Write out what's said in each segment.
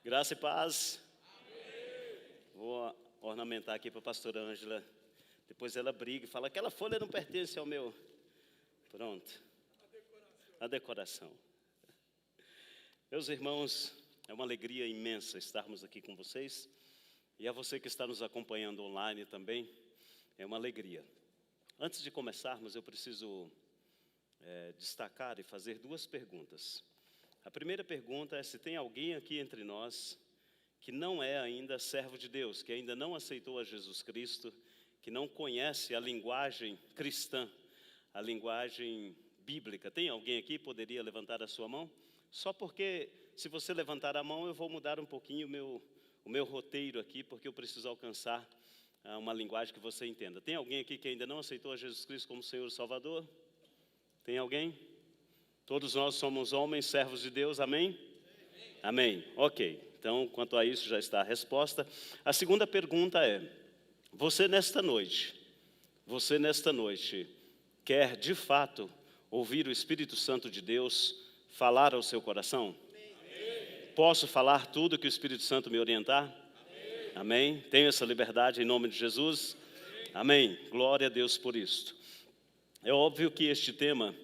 Graça e paz. Vou ornamentar aqui para a pastora Ângela. Depois ela briga e fala, aquela folha não pertence ao meu. Pronto. A decoração. Meus irmãos, é uma alegria imensa estarmos aqui com vocês. E a você que está nos acompanhando online também, é uma alegria. Antes de começarmos, eu preciso destacar e fazer duas perguntas. A primeira pergunta é se tem alguém aqui entre nós que não é ainda servo de Deus, que ainda não aceitou a Jesus Cristo, que não conhece a linguagem cristã, a linguagem bíblica. Tem alguém aqui que poderia levantar a sua mão? Só porque, se você levantar a mão, eu vou mudar um pouquinho o meu roteiro aqui, porque eu preciso alcançar uma linguagem que você entenda. Tem alguém aqui que ainda não aceitou a Jesus Cristo como Senhor e Salvador? Tem alguém? Todos nós somos homens, servos de Deus, amém? Amém. Ok, então quanto a isso já está a resposta. A segunda pergunta é, você nesta noite quer de fato ouvir o Espírito Santo de Deus falar ao seu coração? Posso falar tudo que o Espírito Santo me orientar? Amém? Tenho essa liberdade em nome de Jesus? Amém. Glória a Deus por isto. É óbvio que este tema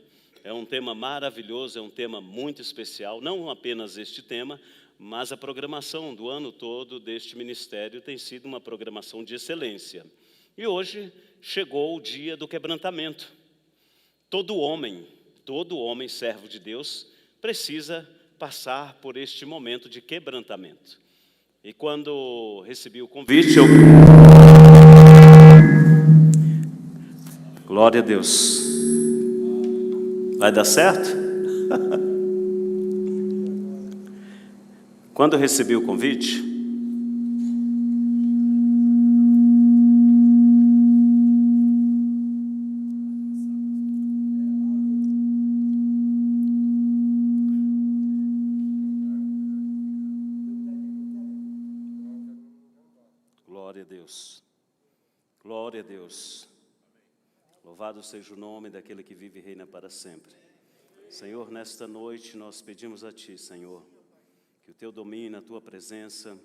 é um tema maravilhoso, é um tema muito especial, não apenas este tema, mas a programação do ano todo deste ministério tem sido uma programação de excelência. E hoje chegou o dia do quebrantamento. Todo homem servo de Deus precisa passar por este momento de quebrantamento. E quando recebi o convite, glória a Deus. Vai dar certo? Quando eu recebi o convite, glória a Deus, glória a Deus. Louvado seja o nome daquele que vive e reina para sempre. Senhor, nesta noite nós pedimos a Ti, Senhor, que o Teu domínio, a Tua presença,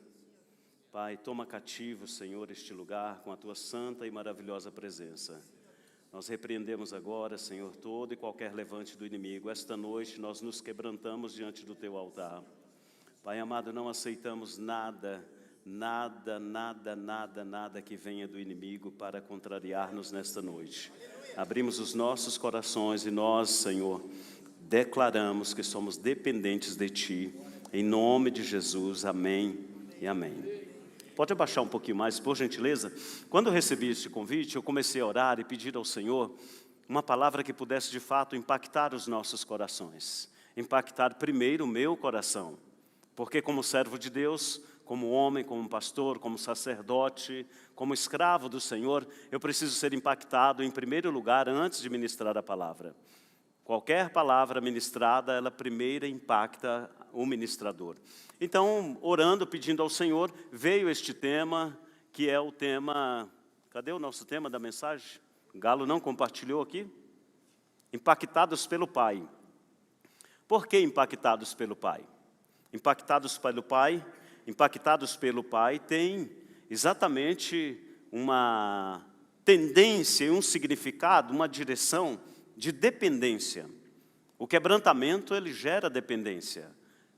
Pai, toma cativo, Senhor, este lugar com a Tua santa e maravilhosa presença. Nós repreendemos agora, Senhor, todo e qualquer levante do inimigo. Esta noite nós nos quebrantamos diante do Teu altar. Pai amado, não aceitamos nada que venha do inimigo para contrariar-nos nesta noite. Abrimos os nossos corações e nós, Senhor, declaramos que somos dependentes de Ti, em nome de Jesus, amém e amém. Pode abaixar um pouquinho mais, por gentileza? Quando eu recebi este convite, eu comecei a orar e pedir ao Senhor uma palavra que pudesse de fato impactar os nossos corações, impactar primeiro o meu coração, porque como servo de Deus, como homem, como pastor, como sacerdote, como escravo do Senhor, eu preciso ser impactado em primeiro lugar antes de ministrar a palavra. Qualquer palavra ministrada, ela primeiro impacta o ministrador. Então, orando, pedindo ao Senhor, veio este tema, que é o tema... Cadê o nosso tema da mensagem? Galo não compartilhou aqui? Impactados pelo Pai. Por que impactados pelo Pai? Impactados pelo Pai tem exatamente uma tendência, um significado, uma direção de dependência. O quebrantamento, ele gera dependência.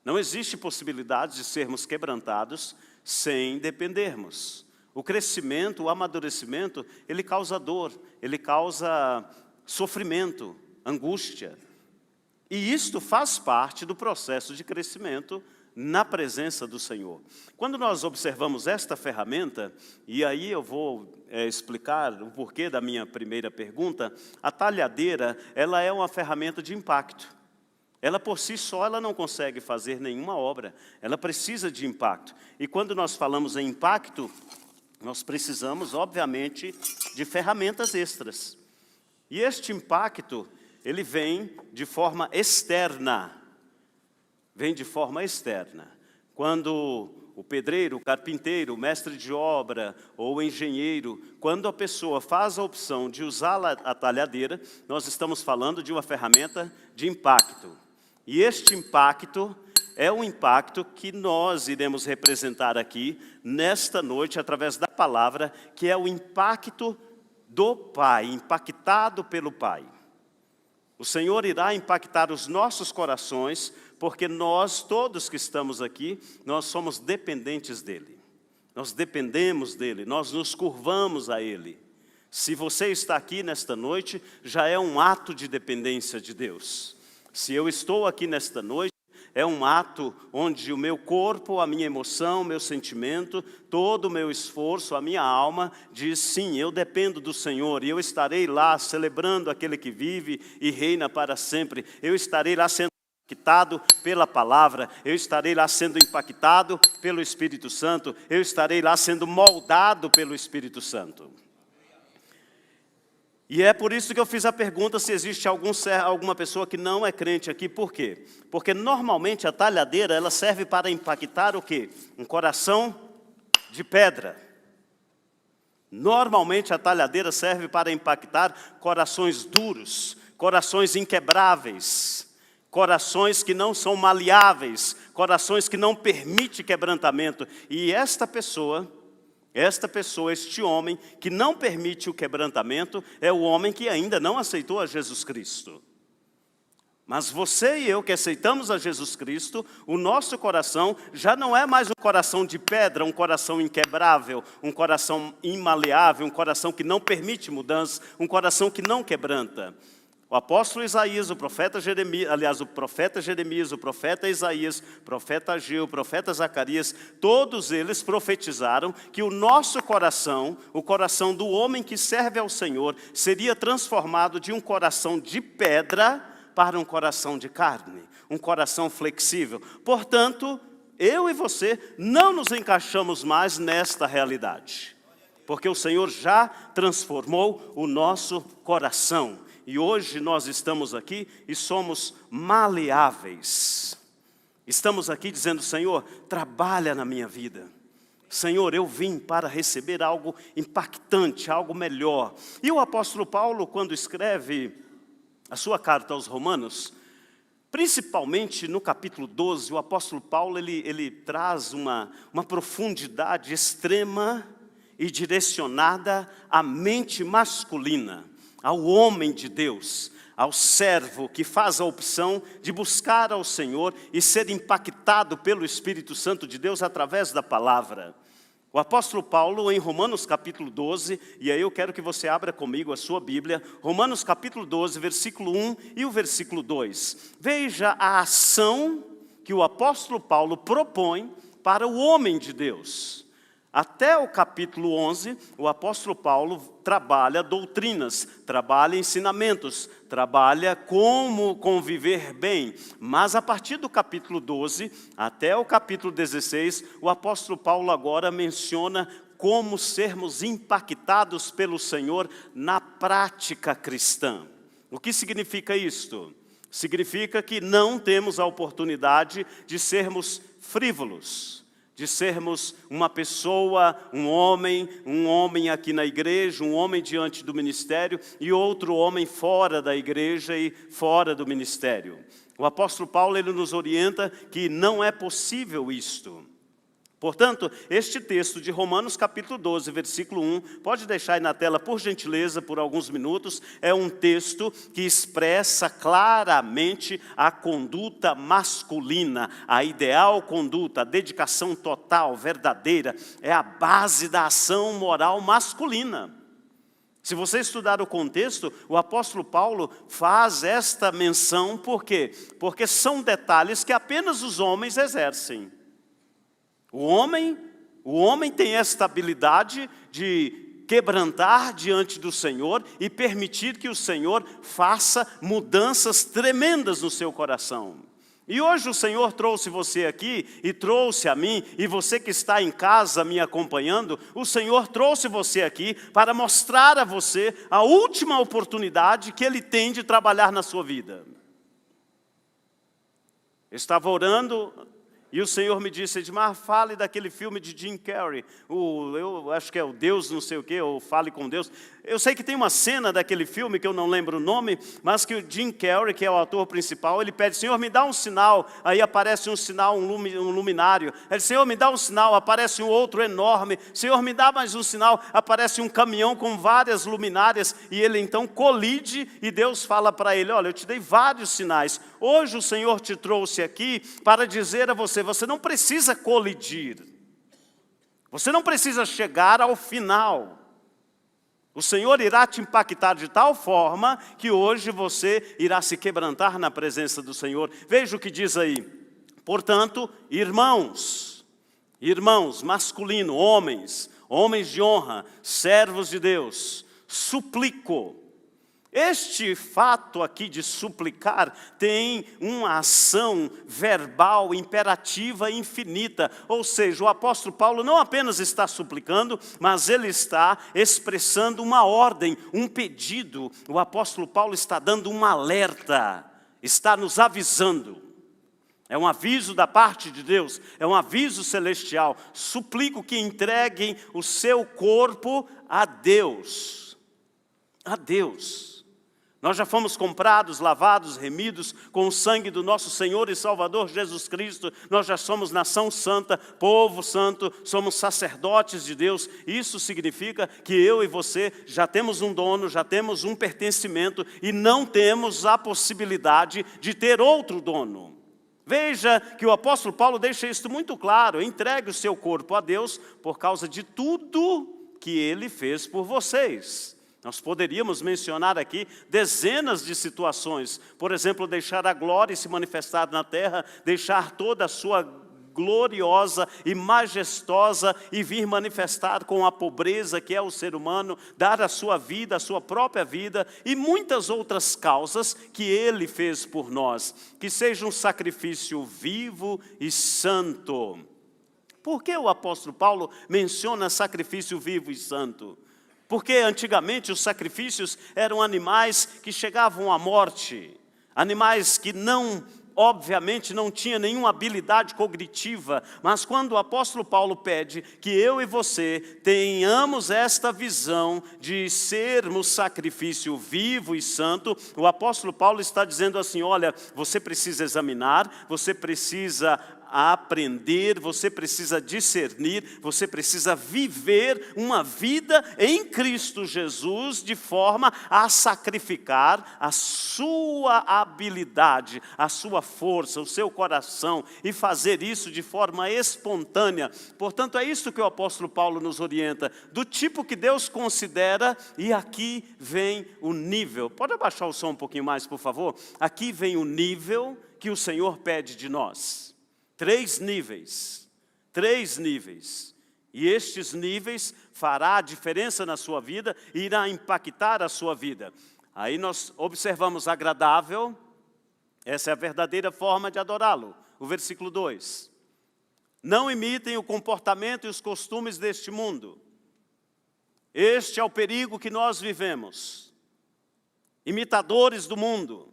Não existe possibilidade de sermos quebrantados sem dependermos. O crescimento, o amadurecimento, ele causa dor, ele causa sofrimento, angústia. E isto faz parte do processo de crescimento na presença do Senhor. Quando nós observamos esta ferramenta, e aí eu vou explicar o porquê da minha primeira pergunta, a talhadeira, ela é uma ferramenta de impacto. Ela por si só, ela não consegue fazer nenhuma obra, ela precisa de impacto. E quando nós falamos em impacto, nós precisamos, obviamente, de ferramentas extras. E este impacto, ele vem de forma externa. Quando o pedreiro, o carpinteiro, o mestre de obra ou o engenheiro, quando a pessoa faz a opção de usar a talhadeira, nós estamos falando de uma ferramenta de impacto. E este impacto, é o impacto que nós iremos representar aqui, nesta noite, através da palavra, que é o impacto do Pai, impactado pelo Pai. O Senhor irá impactar os nossos corações, porque nós, todos que estamos aqui, nós somos dependentes dEle. Nós dependemos dEle, nós nos curvamos a Ele. Se você está aqui nesta noite, já é um ato de dependência de Deus. Se eu estou aqui nesta noite, é um ato onde o meu corpo, a minha emoção, o meu sentimento, todo o meu esforço, a minha alma, diz sim, eu dependo do Senhor, e eu estarei lá celebrando aquele que vive e reina para sempre. Eu estarei lá sendo impactado pela palavra, eu estarei lá sendo impactado pelo Espírito Santo, eu estarei lá sendo moldado pelo Espírito Santo. E é por isso que eu fiz a pergunta se existe alguma pessoa que não é crente aqui. Por quê? Porque normalmente a talhadeira ela serve para impactar o quê? Um coração de pedra. Normalmente a talhadeira serve para impactar corações duros, corações inquebráveis, corações que não são maleáveis, corações que não permitem quebrantamento. E este homem que não permite o quebrantamento, é o homem que ainda não aceitou a Jesus Cristo. Mas você e eu que aceitamos a Jesus Cristo, o nosso coração já não é mais um coração de pedra, um coração inquebrável, um coração imaleável, um coração que não permite mudança, um coração que não quebranta. O apóstolo Isaías, o profeta Jeremias, o profeta Isaías, o profeta Ageu, o profeta Zacarias, todos eles profetizaram que o nosso coração, o coração do homem que serve ao Senhor, seria transformado de um coração de pedra para um coração de carne, um coração flexível. Portanto, eu e você não nos encaixamos mais nesta realidade, porque o Senhor já transformou o nosso coração. E hoje nós estamos aqui e somos maleáveis. Estamos aqui dizendo, Senhor, trabalha na minha vida. Senhor, eu vim para receber algo impactante, algo melhor. E o apóstolo Paulo, quando escreve a sua carta aos Romanos, principalmente no capítulo 12, o apóstolo Paulo ele traz uma profundidade extrema e direcionada à mente masculina, ao homem de Deus, ao servo que faz a opção de buscar ao Senhor e ser impactado pelo Espírito Santo de Deus através da palavra. O apóstolo Paulo, em Romanos capítulo 12, e aí eu quero que você abra comigo a sua Bíblia, Romanos capítulo 12, versículo 1 e o versículo 2. Veja a ação que o apóstolo Paulo propõe para o homem de Deus. Até o capítulo 11, o apóstolo Paulo trabalha doutrinas, trabalha ensinamentos, trabalha como conviver bem. Mas a partir do capítulo 12 até o capítulo 16, o apóstolo Paulo agora menciona como sermos impactados pelo Senhor na prática cristã. O que significa isto? Significa que não temos a oportunidade de sermos frívolos, de sermos uma pessoa, um homem aqui na igreja, um homem diante do ministério e outro homem fora da igreja e fora do ministério. O apóstolo Paulo ele nos orienta que não é possível isto. Portanto, este texto de Romanos capítulo 12, versículo 1, pode deixar aí na tela por gentileza por alguns minutos, é um texto que expressa claramente a conduta masculina, a ideal conduta, a dedicação total, verdadeira, é a base da ação moral masculina. Se você estudar o contexto, o apóstolo Paulo faz esta menção, por quê? Porque são detalhes que apenas os homens exercem. O homem tem esta habilidade de quebrantar diante do Senhor e permitir que o Senhor faça mudanças tremendas no seu coração. E hoje o Senhor trouxe você aqui e trouxe a mim, e você que está em casa me acompanhando, o Senhor trouxe você aqui para mostrar a você a última oportunidade que Ele tem de trabalhar na sua vida. Eu estava orando E o Senhor me disse, Edmar, fale daquele filme de Jim Carrey, eu acho que é o Deus não sei o quê, ou Fale com Deus. Eu sei que tem uma cena daquele filme, que eu não lembro o nome, mas que o Jim Carrey, que é o ator principal, ele pede, Senhor, me dá um sinal. Aí aparece um sinal, um luminário. Ele diz, Senhor, me dá um sinal, aparece um outro enorme. Senhor, me dá mais um sinal, aparece um caminhão com várias luminárias. E ele então colide, e Deus fala para ele, olha, eu te dei vários sinais. Hoje o Senhor te trouxe aqui para dizer a você, você não precisa colidir. Você não precisa chegar ao final. O Senhor irá te impactar de tal forma que hoje você irá se quebrantar na presença do Senhor. Veja o que diz aí. Portanto, irmãos, masculino, homens de honra, servos de Deus, suplico. Este fato aqui de suplicar tem uma ação verbal, imperativa e infinita. Ou seja, o apóstolo Paulo não apenas está suplicando, mas ele está expressando uma ordem, um pedido. O apóstolo Paulo está dando um alerta, está nos avisando. É um aviso da parte de Deus, é um aviso celestial. Suplico que entreguem o seu corpo a Deus. A Deus. Nós já fomos comprados, lavados, remidos com o sangue do nosso Senhor e Salvador Jesus Cristo. Nós já somos nação santa, povo santo, somos sacerdotes de Deus. Isso significa que eu e você já temos um dono, já temos um pertencimento e não temos a possibilidade de ter outro dono. Veja que o apóstolo Paulo deixa isso muito claro. Entregue o seu corpo a Deus por causa de tudo que Ele fez por vocês. Nós poderíamos mencionar aqui dezenas de situações. Por exemplo, deixar a glória se manifestar na terra, deixar toda a sua gloriosa e majestosa e vir manifestar com a pobreza que é o ser humano, dar a sua vida, a sua própria vida e muitas outras causas que Ele fez por nós. Que seja um sacrifício vivo e santo. Por que o apóstolo Paulo menciona sacrifício vivo e santo? Porque antigamente os sacrifícios eram animais que chegavam à morte, animais que obviamente não tinham nenhuma habilidade cognitiva, mas quando o apóstolo Paulo pede que eu e você tenhamos esta visão de sermos sacrifício vivo e santo, o apóstolo Paulo está dizendo assim, olha, você precisa examinar, você precisa aprender, você precisa discernir, você precisa viver uma vida em Cristo Jesus de forma a sacrificar a sua habilidade, a sua força, o seu coração e fazer isso de forma espontânea. Portanto, é isso que o apóstolo Paulo nos orienta, do tipo que Deus considera, e aqui vem o nível. Pode abaixar o som um pouquinho mais, por favor? Aqui vem o nível que o Senhor pede de nós. 3 níveis, e estes níveis fará a diferença na sua vida e irá impactar a sua vida. Aí nós observamos agradável, essa é a verdadeira forma de adorá-lo, o versículo 2. Não imitem o comportamento e os costumes deste mundo. Este é o perigo que nós vivemos. Imitadores do mundo.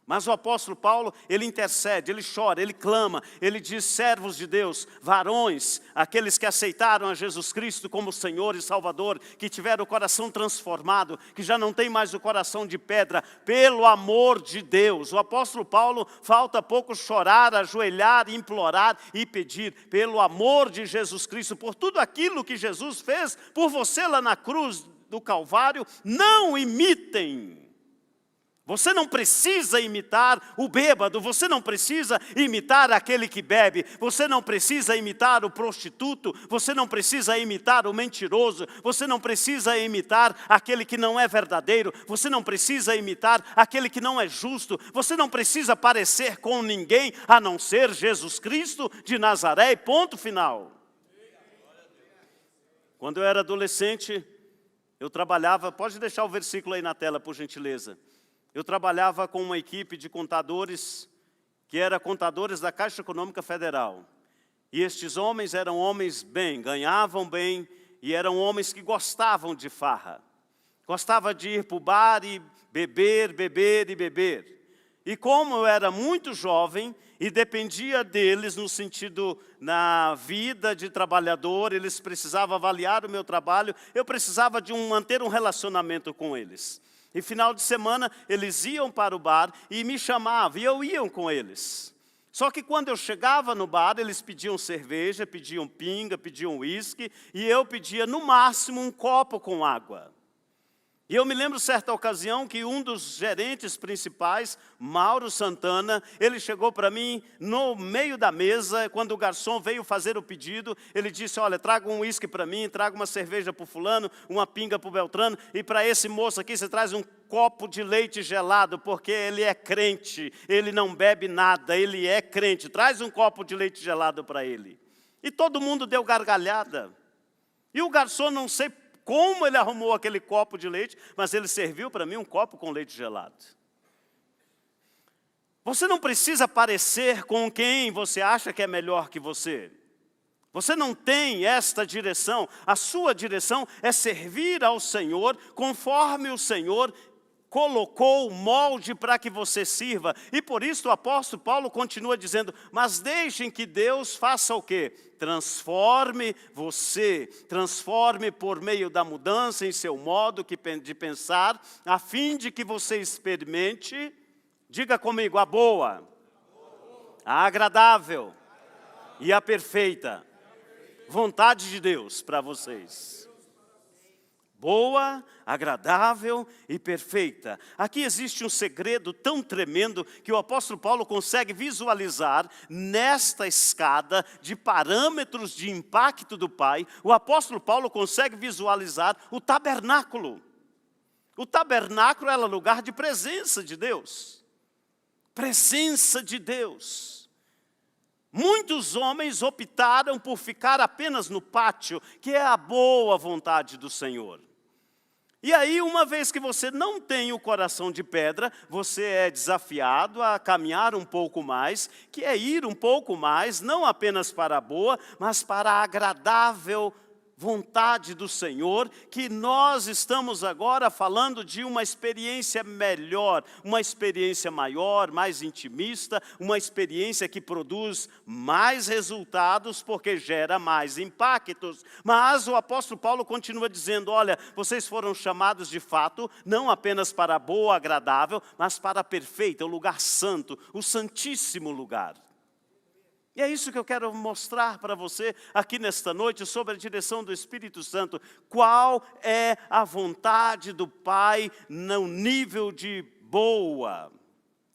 Mas o apóstolo Paulo, ele intercede, ele chora, ele clama, ele diz, servos de Deus, varões, aqueles que aceitaram a Jesus Cristo como Senhor e Salvador, que tiveram o coração transformado, que já não tem mais o coração de pedra, pelo amor de Deus. O apóstolo Paulo, falta pouco chorar, ajoelhar, implorar e pedir, pelo amor de Jesus Cristo, por tudo aquilo que Jesus fez por você lá na cruz do Calvário, não imitem. Você não precisa imitar o bêbado, você não precisa imitar aquele que bebe, você não precisa imitar o prostituto, você não precisa imitar o mentiroso, você não precisa imitar aquele que não é verdadeiro, você não precisa imitar aquele que não é justo, você não precisa parecer com ninguém a não ser Jesus Cristo de Nazaré, ponto final. Quando eu era adolescente, eu trabalhava, pode deixar o versículo aí na tela, por gentileza. Eu trabalhava com uma equipe de contadores, que eram contadores da Caixa Econômica Federal. E estes homens eram homens bem, ganhavam bem, e eram homens que gostavam de farra. Gostavam de ir para o bar e beber. E como eu era muito jovem e dependia deles no sentido na vida de trabalhador, eles precisavam avaliar o meu trabalho, eu precisava de manter um relacionamento com eles. E final de semana eles iam para o bar e me chamavam, e eu ia com eles. Só que quando eu chegava no bar, eles pediam cerveja, pediam pinga, pediam uísque, e eu pedia no máximo um copo com água. E eu me lembro certa ocasião que um dos gerentes principais, Mauro Santana, ele chegou para mim no meio da mesa, quando o garçom veio fazer o pedido, ele disse, olha, traga um uísque para mim, traga uma cerveja para o fulano, uma pinga para o Beltrano, e para esse moço aqui você traz um copo de leite gelado, porque ele é crente, ele não bebe nada, ele é crente, traz um copo de leite gelado para ele. E todo mundo deu gargalhada. E o garçom, não sei como ele arrumou aquele copo de leite, mas ele serviu para mim um copo com leite gelado. Você não precisa parecer com quem você acha que é melhor que você. Você não tem esta direção. A sua direção é servir ao Senhor conforme o Senhor colocou o molde para que você sirva. E por isso o apóstolo Paulo continua dizendo, mas deixem que Deus faça o quê? Transforme você, transforme por meio da mudança em seu modo de pensar, a fim de que você experimente, diga comigo, a boa, a agradável e a perfeita vontade de Deus para vocês. Boa, agradável e perfeita. Aqui existe um segredo tão tremendo que o apóstolo Paulo consegue visualizar nesta escada de parâmetros de impacto do Pai. O apóstolo Paulo consegue visualizar o tabernáculo. O tabernáculo era lugar de presença de Deus. Presença de Deus. Muitos homens optaram por ficar apenas no pátio, que é a boa vontade do Senhor. E aí, uma vez que você não tem o coração de pedra, você é desafiado a caminhar um pouco mais, que é ir um pouco mais, não apenas para a boa, mas para a agradável vontade do Senhor, que nós estamos agora falando de uma experiência melhor, uma experiência maior, mais intimista, uma experiência que produz mais resultados porque gera mais impactos. Mas o apóstolo Paulo continua dizendo, olha, vocês foram chamados de fato, não apenas para a boa, agradável, mas para a perfeita, o lugar santo, o santíssimo lugar. E é isso que eu quero mostrar para você aqui nesta noite, sobre a direção do Espírito Santo. Qual é a vontade do Pai no nível de boa,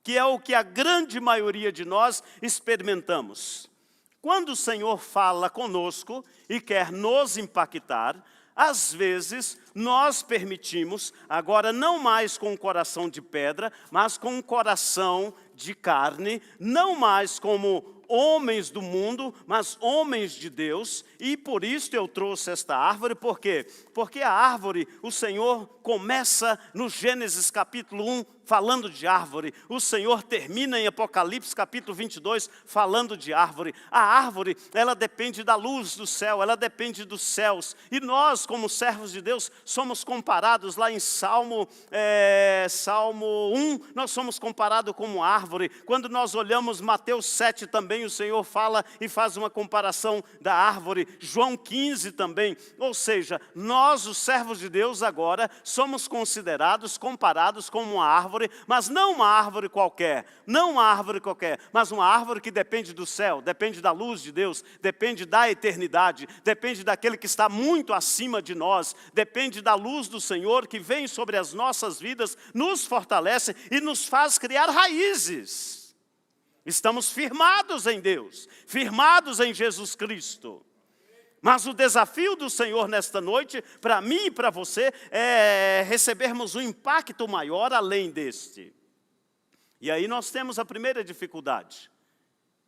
que é o que a grande maioria de nós experimentamos. Quando o Senhor fala conosco e quer nos impactar, às vezes nós permitimos, agora não mais com um coração de pedra, mas com um coração de carne, não mais como homens do mundo, mas homens de Deus, e por isso eu trouxe esta árvore, por quê? Porque a árvore, o Senhor começa no Gênesis capítulo 1, falando de árvore, o Senhor termina em Apocalipse capítulo 22, falando de árvore. A árvore, ela depende da luz do céu, ela depende dos céus, e nós, como servos de Deus, somos comparados lá em Salmo 1, nós somos comparados como árvore. Quando nós olhamos Mateus 7 também, o Senhor fala e faz uma comparação da árvore, João 15 também, ou seja, nós, os servos de Deus agora, somos considerados, comparados como uma árvore, mas não uma árvore qualquer, não uma árvore qualquer, mas uma árvore que depende do céu, depende da luz de Deus, depende da eternidade, depende daquele que está muito acima de nós, depende da luz do Senhor que vem sobre as nossas vidas, nos fortalece e nos faz criar raízes. Estamos firmados em Deus, firmados em Jesus Cristo. Mas o desafio do Senhor nesta noite, para mim e para você, é recebermos um impacto maior além deste. E aí nós temos a primeira dificuldade.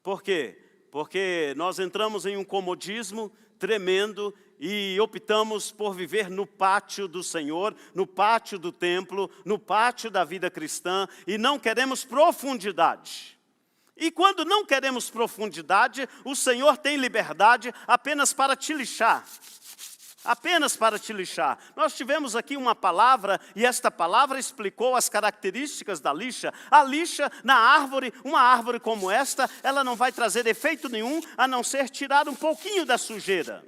Por quê? Porque nós entramos em um comodismo tremendo e optamos por viver no pátio do Senhor, no pátio do templo, no pátio da vida cristã, e não queremos profundidade. E quando não queremos profundidade, o Senhor tem liberdade apenas para te lixar. apenas para te lixar. Nós tivemos aqui uma palavra, e esta palavra explicou as características da lixa. A lixa na árvore, uma árvore como esta, ela não vai trazer efeito nenhum, a não ser tirar um pouquinho da sujeira.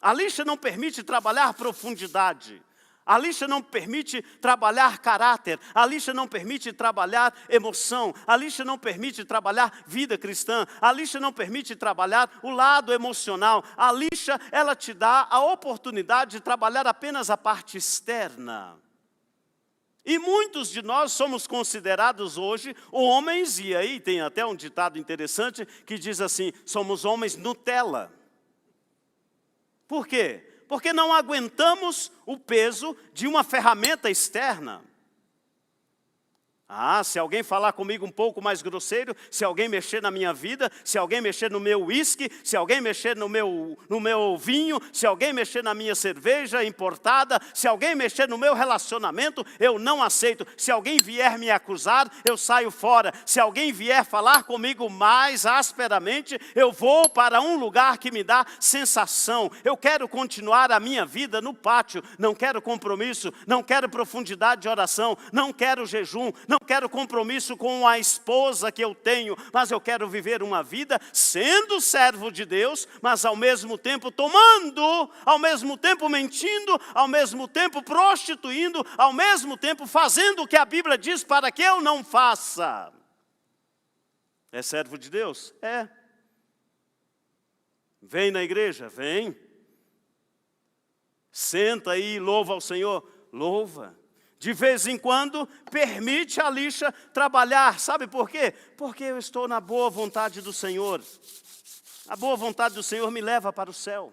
A lixa não permite trabalhar profundidade. A lixa não permite trabalhar caráter, a lixa não permite trabalhar emoção, a lixa não permite trabalhar vida cristã, a lixa não permite trabalhar o lado emocional. A lixa, ela te dá a oportunidade de trabalhar apenas a parte externa. E muitos de nós somos considerados hoje homens, e aí tem até um ditado interessante que diz assim, somos homens Nutella. Por quê? Porque não aguentamos o peso de uma ferramenta externa. Se alguém falar comigo um pouco mais grosseiro, se alguém mexer na minha vida, se alguém mexer no meu uísque, se alguém mexer no meu vinho, se alguém mexer na minha cerveja importada, se alguém mexer no meu relacionamento, eu não aceito. Se alguém vier me acusar, eu saio fora. Se alguém vier falar comigo mais asperamente, eu vou para um lugar que me dá sensação. Eu quero continuar a minha vida no pátio, não quero compromisso, não quero profundidade de oração, não quero jejum, não quero compromisso com a esposa que eu tenho, mas eu quero viver uma vida sendo servo de Deus, mas ao mesmo tempo tomando, ao mesmo tempo mentindo, ao mesmo tempo prostituindo, ao mesmo tempo fazendo o que a Bíblia diz para que eu não faça. É servo de Deus? É. Vem na igreja? Vem. Senta aí e louva ao Senhor? Louva. De vez em quando, permite a lixa trabalhar. Sabe por quê? Porque eu estou na boa vontade do Senhor. A boa vontade do Senhor me leva para o céu.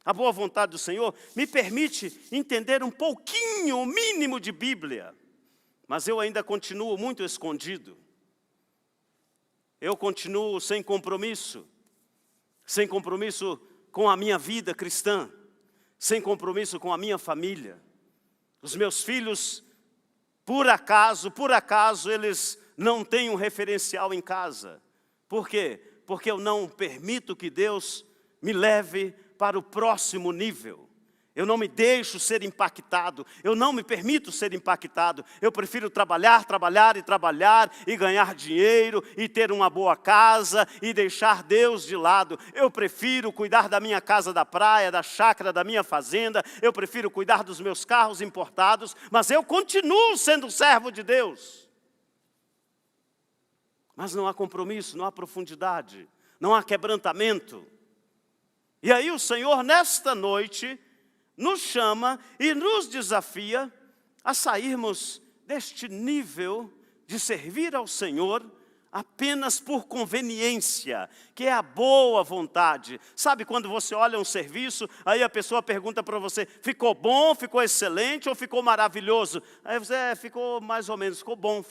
A boa vontade do Senhor me permite entender um pouquinho, o mínimo de Bíblia. Mas eu ainda continuo muito escondido. Eu continuo sem compromisso com a minha vida cristã, sem compromisso com a minha família. Os meus filhos, por acaso, eles não têm um referencial em casa. Por quê? Porque eu não permito que Deus me leve para o próximo nível. Eu não me deixo ser impactado, eu não me permito ser impactado. Eu prefiro trabalhar e ganhar dinheiro e ter uma boa casa e deixar Deus de lado. Eu prefiro cuidar da minha casa da praia, da chácara, da minha fazenda. Eu prefiro cuidar dos meus carros importados, mas eu continuo sendo servo de Deus. Mas não há compromisso, não há profundidade, não há quebrantamento. E aí o Senhor, nesta noite, nos chama e nos desafia a sairmos deste nível de servir ao Senhor apenas por conveniência, que é a boa vontade. Sabe quando você olha um serviço, aí a pessoa pergunta para você, ficou bom, ficou excelente ou ficou maravilhoso? Aí você, ficou mais ou menos, ficou bom.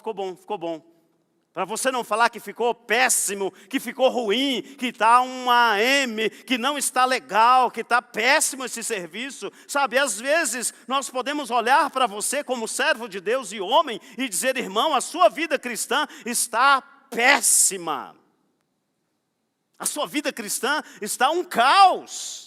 Para você não falar que ficou péssimo, que ficou ruim, que está uma M, que não está legal, que está péssimo esse serviço. Sabe, às vezes nós podemos olhar para você como servo de Deus e homem e dizer, irmão, a sua vida cristã está péssima. A sua vida cristã está um caos.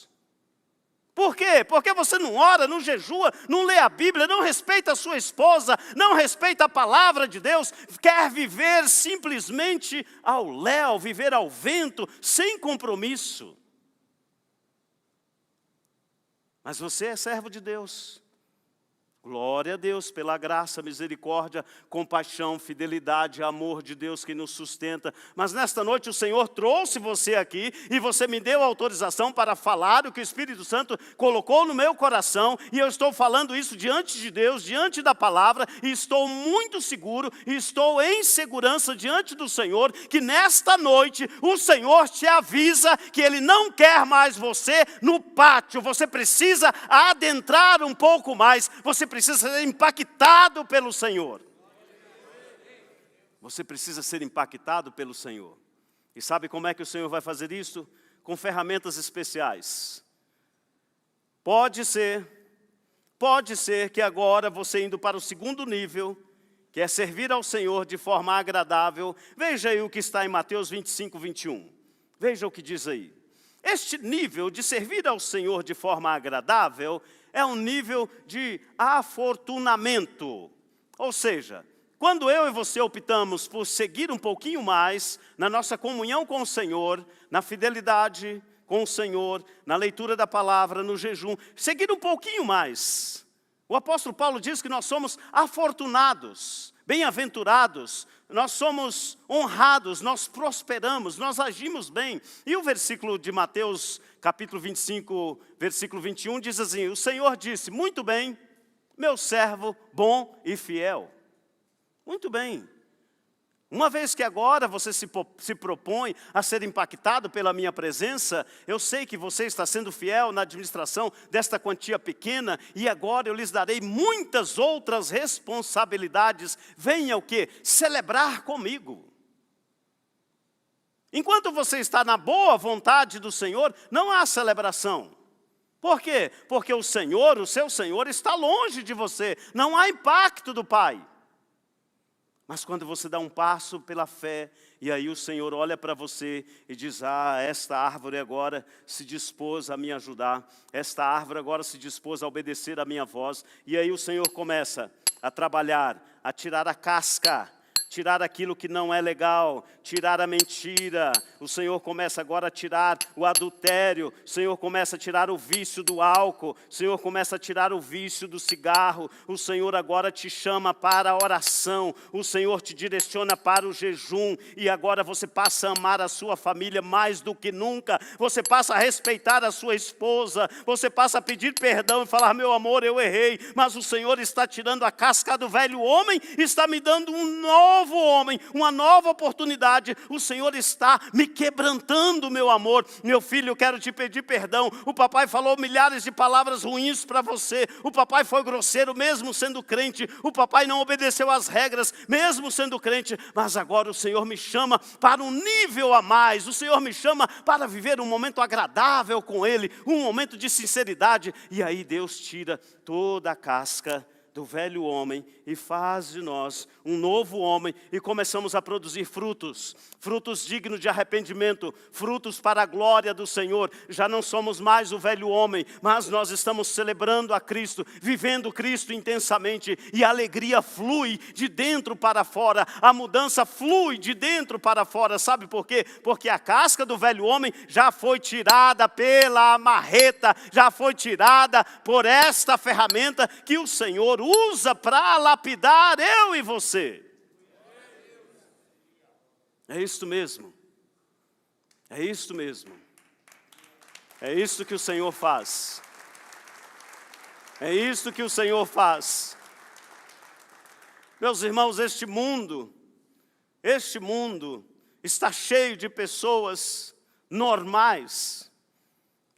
Por quê? Porque você não ora, não jejua, não lê a Bíblia, não respeita a sua esposa, não respeita a palavra de Deus, quer viver simplesmente ao léu, viver ao vento, sem compromisso. Mas você é servo de Deus. Glória a Deus pela graça, misericórdia, compaixão, fidelidade, amor de Deus que nos sustenta. Mas nesta noite o Senhor trouxe você aqui e você me deu autorização para falar o que o Espírito Santo colocou no meu coração. E eu estou falando isso diante de Deus, diante da palavra, e estou muito seguro e estou em segurança diante do Senhor, que nesta noite o Senhor te avisa que Ele não quer mais você no pátio. Você precisa adentrar um pouco mais, você precisa ser impactado pelo Senhor. Você precisa ser impactado pelo Senhor. E sabe como é que o Senhor vai fazer isso? Com ferramentas especiais. Pode ser que agora você indo para o segundo nível, que é servir ao Senhor de forma agradável. Veja aí o que está em Mateus 25, 21. Veja o que diz aí. Este nível de servir ao Senhor de forma agradável é um nível de afortunamento. Ou seja, quando eu e você optamos por seguir um pouquinho mais na nossa comunhão com o Senhor, na fidelidade com o Senhor, na leitura da palavra, no jejum, seguir um pouquinho mais. O apóstolo Paulo diz que nós somos afortunados, bem-aventurados, nós somos honrados, nós prosperamos, nós agimos bem. E o versículo de Mateus, capítulo 25, versículo 21, diz assim: o Senhor disse, muito bem, meu servo bom e fiel. Muito bem. Uma vez que agora você se propõe a ser impactado pela minha presença, eu sei que você está sendo fiel na administração desta quantia pequena, e agora eu lhes darei muitas outras responsabilidades. Venha o quê? Celebrar comigo. Enquanto você está na boa vontade do Senhor, não há celebração. Por quê? Porque o Senhor, o seu Senhor, está longe de você. Não há impacto do Pai. Mas quando você dá um passo pela fé, e aí o Senhor olha para você e diz, esta árvore agora se dispôs a me ajudar, esta árvore agora se dispôs a obedecer a minha voz, e aí o Senhor começa a trabalhar, a tirar a casca, tirar aquilo que não é legal, tirar a mentira. O Senhor começa agora a tirar o adultério, o Senhor começa a tirar o vício do álcool, o Senhor começa a tirar o vício do cigarro, o Senhor agora te chama para a oração, o Senhor te direciona para o jejum, e agora você passa a amar a sua família mais do que nunca, você passa a respeitar a sua esposa, você passa a pedir perdão e falar, meu amor, eu errei, mas o Senhor está tirando a casca do velho homem, está me dando um novo homem, uma nova oportunidade. O Senhor está me quebrantando, meu amor. Meu filho, eu quero te pedir perdão. O papai falou milhares de palavras ruins para você. O papai foi grosseiro mesmo sendo crente. O papai não obedeceu às regras mesmo sendo crente. Mas agora o Senhor me chama para um nível a mais. O Senhor me chama para viver um momento agradável com Ele, um momento de sinceridade. E aí Deus tira toda a casca do velho homem e faz de nós um novo homem, e começamos a produzir frutos, frutos dignos de arrependimento, frutos para a glória do Senhor. Já não somos mais o velho homem, mas nós estamos celebrando a Cristo, vivendo Cristo intensamente, e a alegria flui de dentro para fora, a mudança flui de dentro para fora. Sabe por quê? Porque a casca do velho homem já foi tirada pela marreta, já foi tirada por esta ferramenta que o Senhor usa para lapidar eu e você. É isto mesmo. É isto mesmo. É isto que o Senhor faz. É isto que o Senhor faz. Meus irmãos, este mundo está cheio de pessoas normais.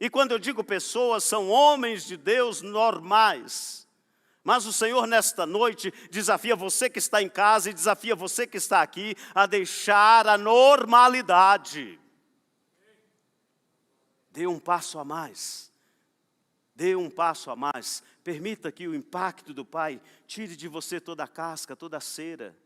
E quando eu digo pessoas, são homens de Deus normais. Mas o Senhor nesta noite desafia você que está em casa e desafia você que está aqui a deixar a normalidade. Dê um passo a mais. Dê um passo a mais. Permita que o impacto do Pai tire de você toda a casca, toda a cera.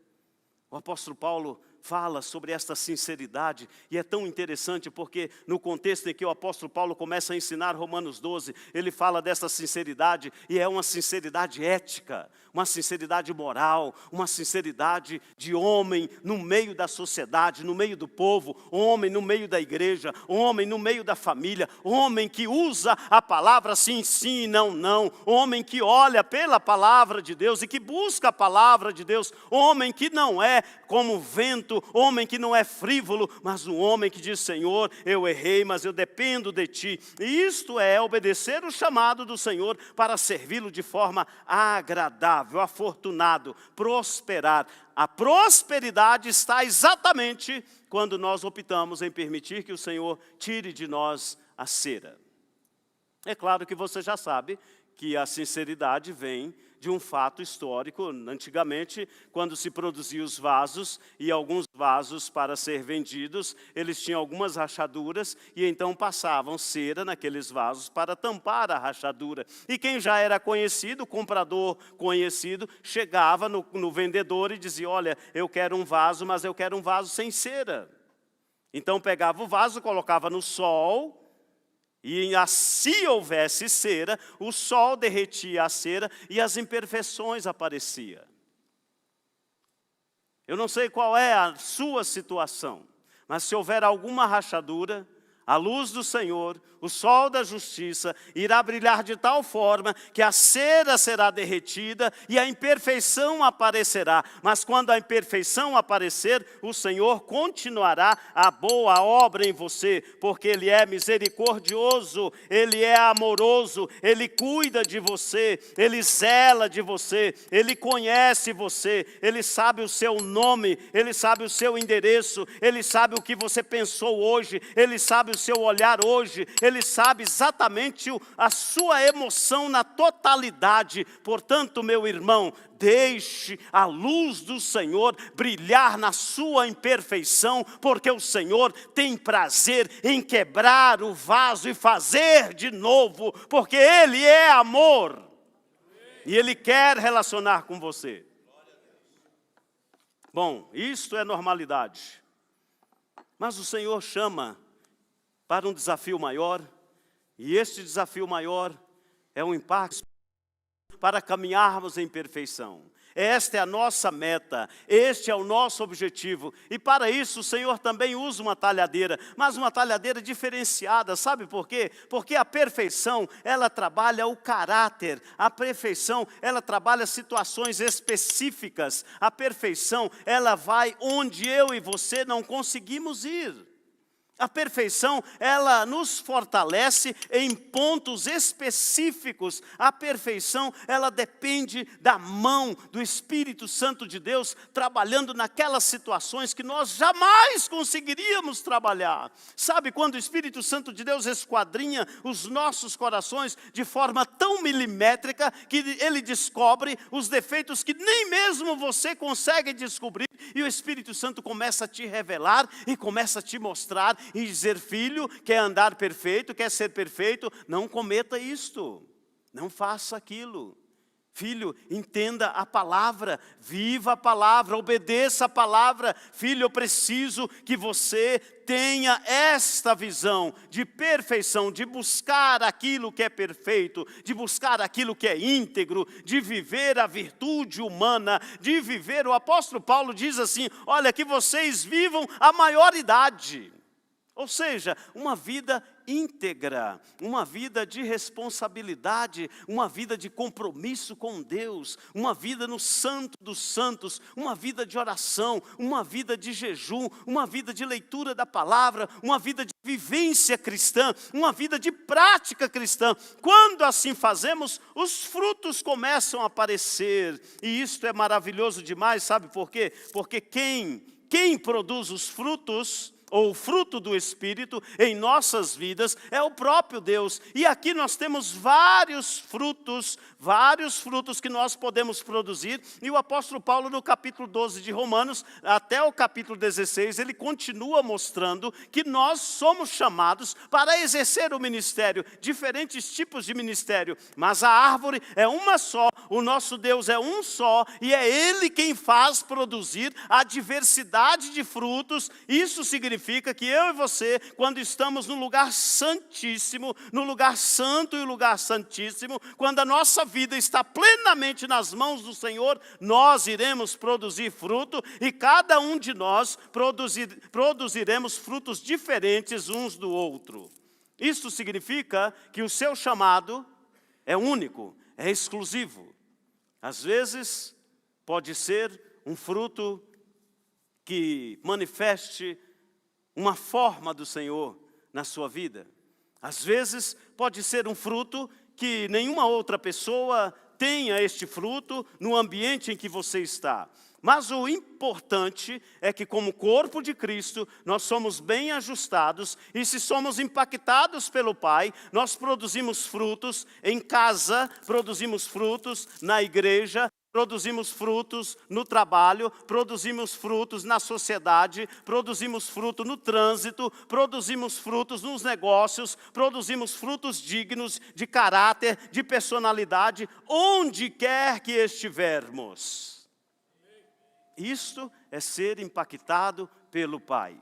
O apóstolo Paulo fala sobre esta sinceridade, e é tão interessante porque no contexto em que o apóstolo Paulo começa a ensinar Romanos 12, ele fala dessa sinceridade, e é uma sinceridade ética, uma sinceridade moral, uma sinceridade de homem no meio da sociedade, no meio do povo, homem no meio da igreja, homem no meio da família, homem que usa a palavra sim, sim e não, não, homem que olha pela palavra de Deus e que busca a palavra de Deus, homem que não é como vento, homem que não é frívolo, mas um homem que diz, Senhor, eu errei, mas eu dependo de Ti. E isto é obedecer o chamado do Senhor para servi-lo de forma agradável, afortunado, prosperar. A prosperidade está exatamente quando nós optamos em permitir que o Senhor tire de nós a cera. É claro que você já sabe que a sinceridade vem de um fato histórico. Antigamente, quando se produziam os vasos, e alguns vasos para ser vendidos, eles tinham algumas rachaduras, e então passavam cera naqueles vasos para tampar a rachadura. E quem já era conhecido, o comprador conhecido, chegava no vendedor e dizia, olha, eu quero um vaso, mas eu quero um vaso sem cera. Então pegava o vaso, colocava no sol, E se houvesse cera, o sol derretia a cera e as imperfeições apareciam. Eu não sei qual é a sua situação, mas se houver alguma rachadura, a luz do Senhor, o sol da justiça, irá brilhar de tal forma que a cera será derretida e a imperfeição aparecerá. Mas quando a imperfeição aparecer, o Senhor continuará a boa obra em você, porque Ele é misericordioso, Ele é amoroso, Ele cuida de você, Ele zela de você, Ele conhece você, Ele sabe o seu nome, Ele sabe o seu endereço, Ele sabe o que você pensou hoje, Ele sabe o seu olhar hoje, Ele sabe exatamente a sua emoção na totalidade. Portanto, meu irmão, deixe a luz do Senhor brilhar na sua imperfeição, porque o Senhor tem prazer em quebrar o vaso e fazer de novo, porque Ele é amor, e Ele quer relacionar com você. Bom, isto é normalidade, mas o Senhor chama para um desafio maior, e este desafio maior é um impacto para caminharmos em perfeição. Esta é a nossa meta, este é o nosso objetivo, e para isso o Senhor também usa uma talhadeira, mas uma talhadeira diferenciada, sabe por quê? Porque a perfeição, ela trabalha o caráter, a perfeição, ela trabalha situações específicas, a perfeição, ela vai onde eu e você não conseguimos ir. A perfeição, ela nos fortalece em pontos específicos. A perfeição, ela depende da mão do Espírito Santo de Deus, trabalhando naquelas situações que nós jamais conseguiríamos trabalhar. Sabe, quando o Espírito Santo de Deus esquadrinha os nossos corações de forma tão milimétrica, que Ele descobre os defeitos que nem mesmo você consegue descobrir, e o Espírito Santo começa a te revelar e começa a te mostrar e dizer: filho, quer andar perfeito, quer ser perfeito, não cometa isto, não faça aquilo. Filho, entenda a palavra, viva a palavra, obedeça a palavra. Filho, eu preciso que você tenha esta visão de perfeição, de buscar aquilo que é perfeito, de buscar aquilo que é íntegro, de viver a virtude humana, de viver, o apóstolo Paulo diz assim: olha, que vocês vivam a maioridade. Ou seja, uma vida íntegra, uma vida de responsabilidade, uma vida de compromisso com Deus, uma vida no santo dos santos, uma vida de oração, uma vida de jejum, uma vida de leitura da palavra, uma vida de vivência cristã, uma vida de prática cristã. Quando assim fazemos, os frutos começam a aparecer, e isto é maravilhoso demais, sabe por quê? Porque quem produz os frutos, ou o fruto do Espírito em nossas vidas, é o próprio Deus. E aqui nós temos vários frutos que nós podemos produzir. E o apóstolo Paulo, no capítulo 12 de Romanos, até o capítulo 16, ele continua mostrando que nós somos chamados para exercer o ministério, diferentes tipos de ministério, mas a árvore é uma só, o nosso Deus é um só, e é Ele quem faz produzir a diversidade de frutos. Isso significa que eu e você, quando estamos no lugar santíssimo, no lugar santo e lugar santíssimo, quando a nossa vida está plenamente nas mãos do Senhor, nós iremos produzir fruto, e cada um de nós produziremos frutos diferentes uns do outro. Isso significa que o seu chamado é único, é exclusivo. Às vezes, pode ser um fruto que manifeste uma forma do Senhor na sua vida. Às vezes, pode ser um fruto que nenhuma outra pessoa tenha este fruto no ambiente em que você está. Mas o importante é que, como corpo de Cristo, nós somos bem ajustados, e se somos impactados pelo Pai, nós produzimos frutos em casa, produzimos frutos na igreja, produzimos frutos no trabalho, produzimos frutos na sociedade, produzimos fruto no trânsito, produzimos frutos nos negócios, produzimos frutos dignos de caráter, de personalidade, onde quer que estivermos. Isto é ser impactado pelo Pai.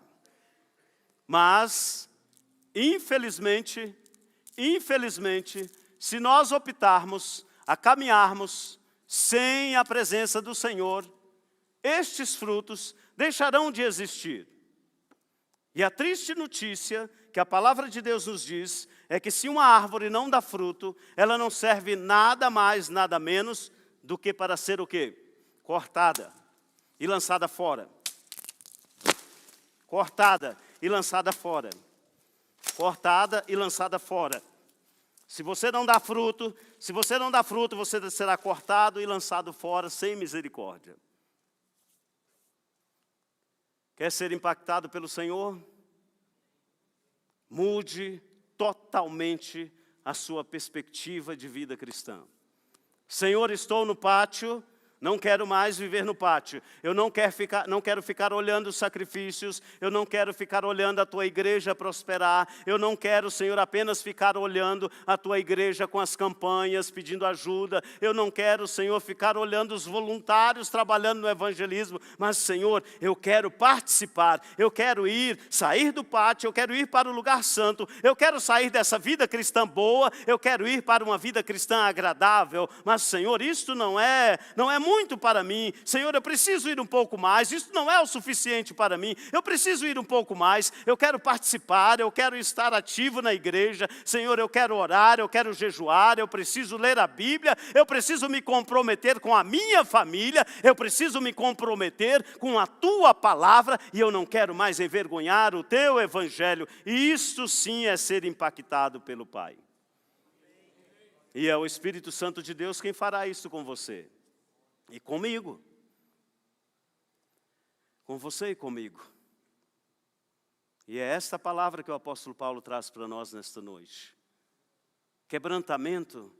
Mas, infelizmente, infelizmente, se nós optarmos a caminharmos sem a presença do Senhor, estes frutos deixarão de existir. E a triste notícia que a palavra de Deus nos diz é que se uma árvore não dá fruto, ela não serve nada mais, nada menos do que para ser o quê? Cortada e lançada fora. Cortada e lançada fora. Cortada e lançada fora. Se você não dá fruto, você será cortado e lançado fora sem misericórdia. Quer ser impactado pelo Senhor? Mude totalmente a sua perspectiva de vida cristã. Senhor, estou no pátio, não quero mais viver no pátio. Eu não quero ficar olhando os sacrifícios. Eu não quero ficar olhando a tua igreja prosperar. Eu não quero, Senhor, apenas ficar olhando a tua igreja com as campanhas, pedindo ajuda. Eu não quero, Senhor, ficar olhando os voluntários trabalhando no evangelismo. Mas, Senhor, eu quero participar. Eu quero sair do pátio. Eu quero ir para o lugar santo. Eu quero sair dessa vida cristã boa. Eu quero ir para uma vida cristã agradável. Mas, Senhor, isto não é muito para mim. Senhor, eu preciso ir um pouco mais. Isso não é o suficiente para mim. Eu preciso ir um pouco mais. Eu quero participar, eu quero estar ativo na igreja. Senhor, eu quero orar, eu quero jejuar, eu preciso ler a Bíblia, eu preciso me comprometer com a minha família, eu preciso me comprometer com a tua palavra e eu não quero mais envergonhar o teu evangelho. E isto sim é ser impactado pelo Pai. E é o Espírito Santo de Deus quem fará isso com você. E comigo. Com você e comigo. E é esta palavra que o apóstolo Paulo traz para nós nesta noite. Quebrantamento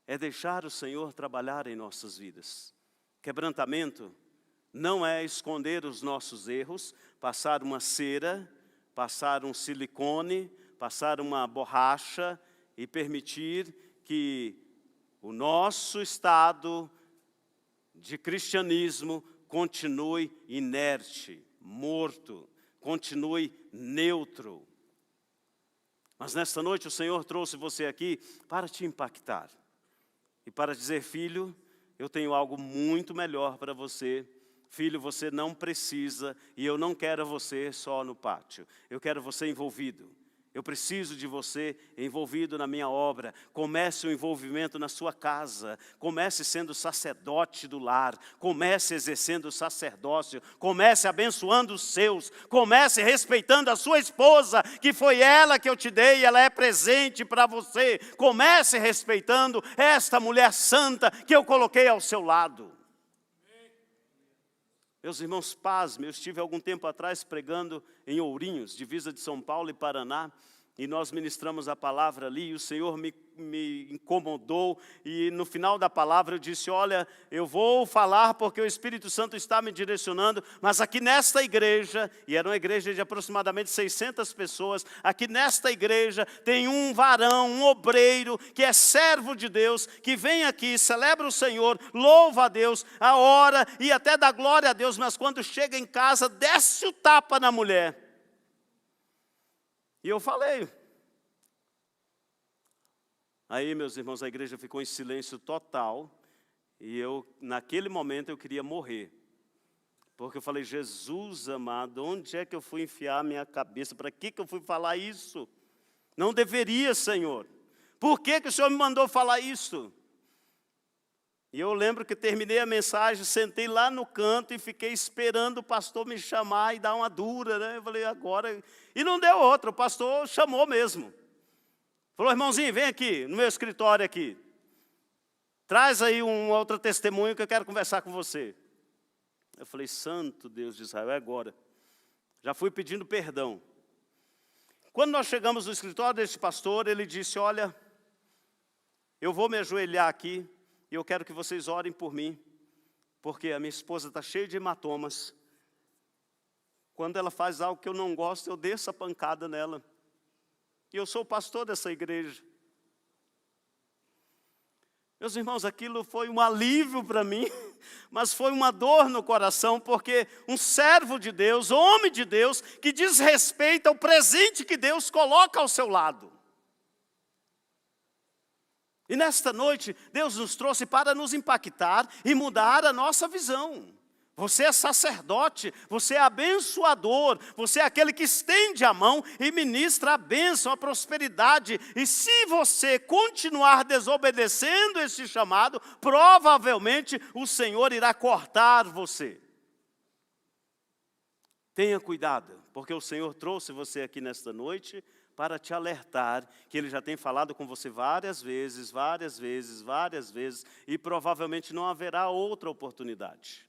é deixar o Senhor trabalhar em nossas vidas. Quebrantamento não é esconder os nossos erros, passar uma cera, passar um silicone, passar uma borracha e permitir que o nosso estado de cristianismo continue inerte, morto, continue neutro. Mas nesta noite o Senhor trouxe você aqui para te impactar. E para dizer, filho, eu tenho algo muito melhor para você. Filho, você não precisa e eu não quero você só no pátio. Eu quero você envolvido. Eu preciso de você envolvido na minha obra. Comece o envolvimento na sua casa. Comece sendo sacerdote do lar. Comece exercendo o sacerdócio. Comece abençoando os seus. Comece respeitando a sua esposa, que foi ela que eu te dei, ela é presente para você. Comece respeitando esta mulher santa que eu coloquei ao seu lado. Meus irmãos, pasmem, eu estive algum tempo atrás pregando em Ourinhos, divisa de São Paulo e Paraná, e nós ministramos a palavra ali, e o Senhor me incomodou, e no final da palavra eu disse, olha, eu vou falar porque o Espírito Santo está me direcionando, mas aqui nesta igreja, e era uma igreja de aproximadamente 600 pessoas, aqui nesta igreja tem um varão, um obreiro, que é servo de Deus, que vem aqui, celebra o Senhor, louva a Deus, a ora e até dá glória a Deus, mas quando chega em casa, desce o tapa na mulher. E eu falei. Aí, meus irmãos, a igreja ficou em silêncio total. E naquele momento, eu queria morrer. Porque eu falei, Jesus amado, onde é que eu fui enfiar a minha cabeça? Para que eu fui falar isso? Não deveria, Senhor. Por que o Senhor me mandou falar isso? E eu lembro que terminei a mensagem, sentei lá no canto e fiquei esperando o pastor me chamar e dar uma dura, né? Eu falei, agora... E não deu outra, o pastor chamou mesmo. Falou, irmãozinho, vem aqui, no meu escritório aqui. Traz aí um outro testemunho que eu quero conversar com você. Eu falei, santo Deus de Israel, é agora. Já fui pedindo perdão. Quando nós chegamos no escritório desse pastor, ele disse, olha, eu vou me ajoelhar aqui e eu quero que vocês orem por mim, porque a minha esposa está cheia de hematomas. Quando ela faz algo que eu não gosto, eu desço a pancada nela. E eu sou o pastor dessa igreja. Meus irmãos, aquilo foi um alívio para mim, mas foi uma dor no coração, porque um servo de Deus, homem de Deus, que diz respeito ao presente que Deus coloca ao seu lado. E nesta noite, Deus nos trouxe para nos impactar e mudar a nossa visão. Você é sacerdote, você é abençoador, você é aquele que estende a mão e ministra a bênção, a prosperidade. E se você continuar desobedecendo esse chamado, provavelmente o Senhor irá cortar você. Tenha cuidado, porque o Senhor trouxe você aqui nesta noite para te alertar que Ele já tem falado com você várias vezes, e provavelmente não haverá outra oportunidade.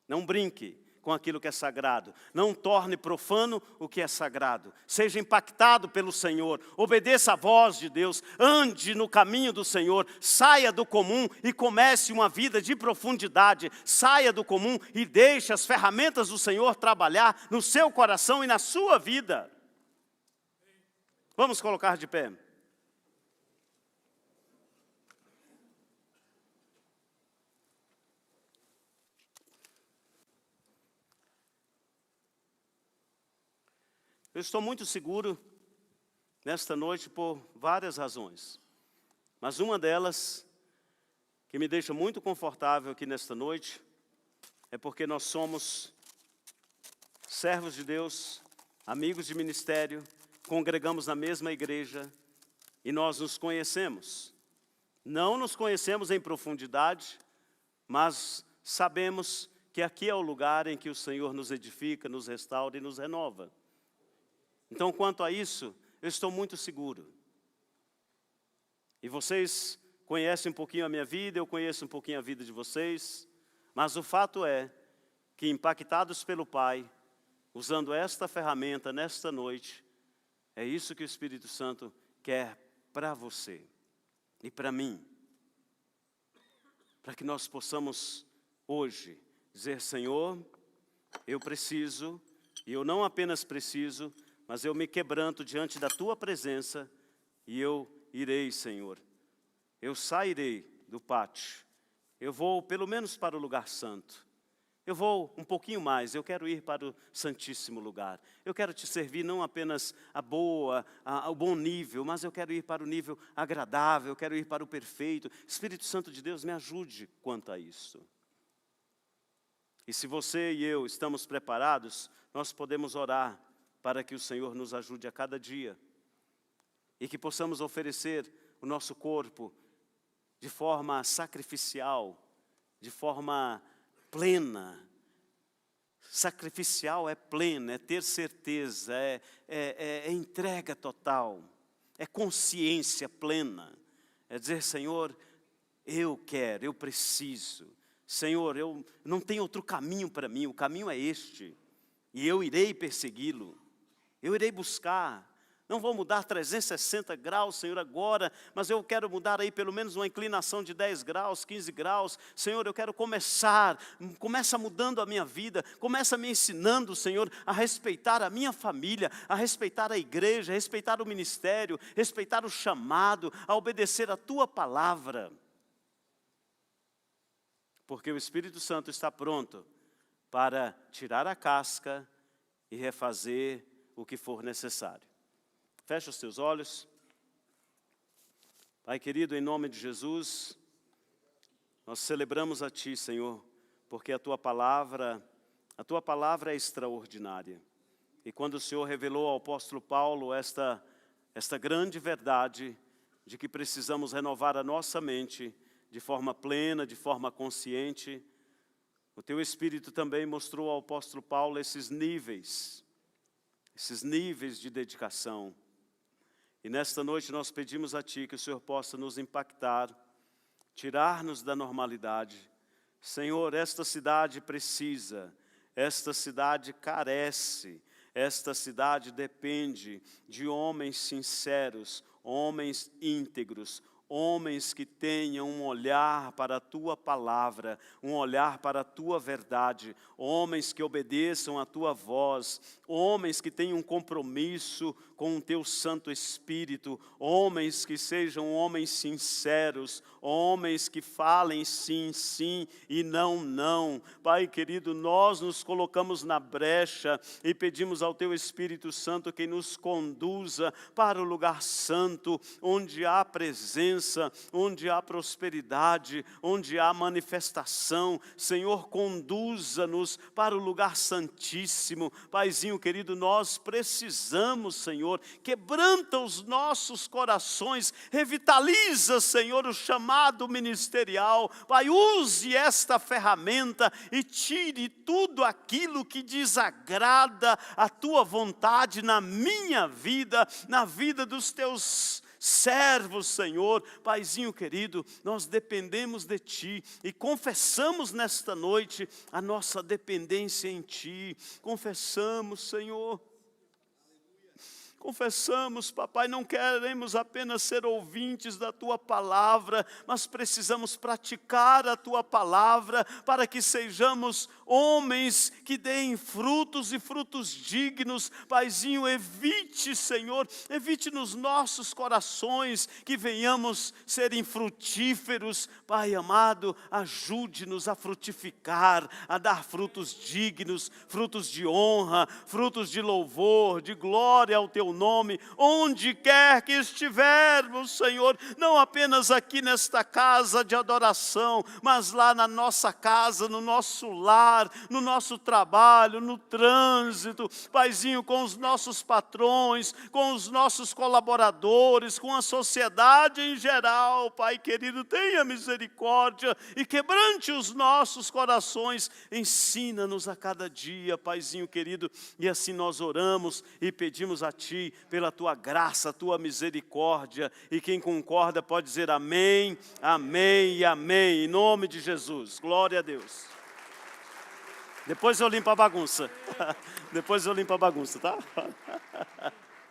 Não brinque com aquilo que é sagrado. Não torne profano o que é sagrado. Seja impactado pelo Senhor. Obedeça a voz de Deus. Ande no caminho do Senhor. Saia do comum e comece uma vida de profundidade. Saia do comum e deixe as ferramentas do Senhor trabalhar no seu coração e na sua vida. Vamos colocar de pé. Eu estou muito seguro nesta noite por várias razões. Mas uma delas, que me deixa muito confortável aqui nesta noite, é porque nós somos servos de Deus, amigos de ministério, congregamos na mesma igreja e nós nos conhecemos. Não nos conhecemos em profundidade, mas sabemos que aqui é o lugar em que o Senhor nos edifica, nos restaura e nos renova. Então, quanto a isso, eu estou muito seguro. E vocês conhecem um pouquinho a minha vida, eu conheço um pouquinho a vida de vocês, mas o fato é que, impactados pelo Pai, usando esta ferramenta nesta noite, é isso que o Espírito Santo quer para você e para mim. Para que nós possamos hoje dizer: Senhor, eu preciso, e eu não apenas preciso, mas eu me quebranto diante da Tua presença e eu irei, Senhor. Eu sairei do pátio. Eu vou pelo menos para o lugar santo. Eu vou um pouquinho mais, eu quero ir para o santíssimo lugar. Eu quero te servir não apenas ao bom nível, mas eu quero ir para o nível agradável, eu quero ir para o perfeito. Espírito Santo de Deus, me ajude quanto a isso. E se você e eu estamos preparados, nós podemos orar para que o Senhor nos ajude a cada dia. E que possamos oferecer o nosso corpo de forma sacrificial, de forma plena. Sacrificial é plena, é ter certeza, é entrega total, é consciência plena. É dizer: Senhor, eu quero, eu preciso. Senhor, eu não tenho outro caminho para mim, o caminho é este. E eu irei persegui-lo, eu irei buscar. Não vou mudar 360 graus, Senhor, agora, mas eu quero mudar aí pelo menos uma inclinação de 10 graus, 15 graus. Senhor, eu quero começa mudando a minha vida, começa me ensinando, Senhor, a respeitar a minha família, a respeitar a igreja, a respeitar o ministério, respeitar o chamado, a obedecer a Tua palavra. Porque o Espírito Santo está pronto para tirar a casca e refazer o que for necessário. Fecha os teus olhos. Pai querido, em nome de Jesus, nós celebramos a Ti, Senhor, porque a Tua palavra é extraordinária. E quando o Senhor revelou ao apóstolo Paulo esta grande verdade de que precisamos renovar a nossa mente de forma plena, de forma consciente, o Teu Espírito também mostrou ao apóstolo Paulo esses níveis de dedicação. E nesta noite nós pedimos a Ti que o Senhor possa nos impactar, tirar-nos da normalidade. Senhor, esta cidade precisa, esta cidade carece, esta cidade depende de homens sinceros, homens íntegros, homens que tenham um olhar para a Tua palavra, um olhar para a Tua verdade, homens que obedeçam a Tua voz, homens que tenham um compromisso com o Teu Santo Espírito, homens que sejam homens sinceros, homens que falem sim, sim e não, não. Pai querido, nós nos colocamos na brecha e pedimos ao Teu Espírito Santo que nos conduza para o lugar santo, onde há presença, presença, onde há prosperidade, onde há manifestação. Senhor, conduza-nos para o lugar santíssimo. Paizinho querido, nós precisamos, Senhor, quebranta os nossos corações, revitaliza, Senhor, o chamado ministerial. Pai, use esta ferramenta e tire tudo aquilo que desagrada a tua vontade na minha vida, na vida dos teus servos, Senhor. Paizinho querido, nós dependemos de Ti e confessamos nesta noite a nossa dependência em Ti. Confessamos, Senhor. Confessamos, papai, não queremos apenas ser ouvintes da Tua palavra, mas precisamos praticar a Tua palavra para que sejamos homens que deem frutos e frutos dignos. Paizinho, evite, Senhor, evite nos nossos corações que venhamos ser infrutíferos. Pai amado, ajude-nos a frutificar, a dar frutos dignos, frutos de honra, frutos de louvor, de glória ao Teu nome, onde quer que estivermos, Senhor, não apenas aqui nesta casa de adoração, mas lá na nossa casa, no nosso lar, no nosso trabalho, no trânsito, Paizinho, com os nossos patrões, com os nossos colaboradores, com a sociedade em geral. Pai querido, tenha misericórdia e quebrante os nossos corações, ensina-nos a cada dia, Paizinho querido, e assim nós oramos e pedimos a Ti pela Tua graça, Tua misericórdia, e quem concorda pode dizer amém, amém e amém, em nome de Jesus. Glória a Deus. Depois eu limpo a bagunça. Depois eu limpo a bagunça, tá?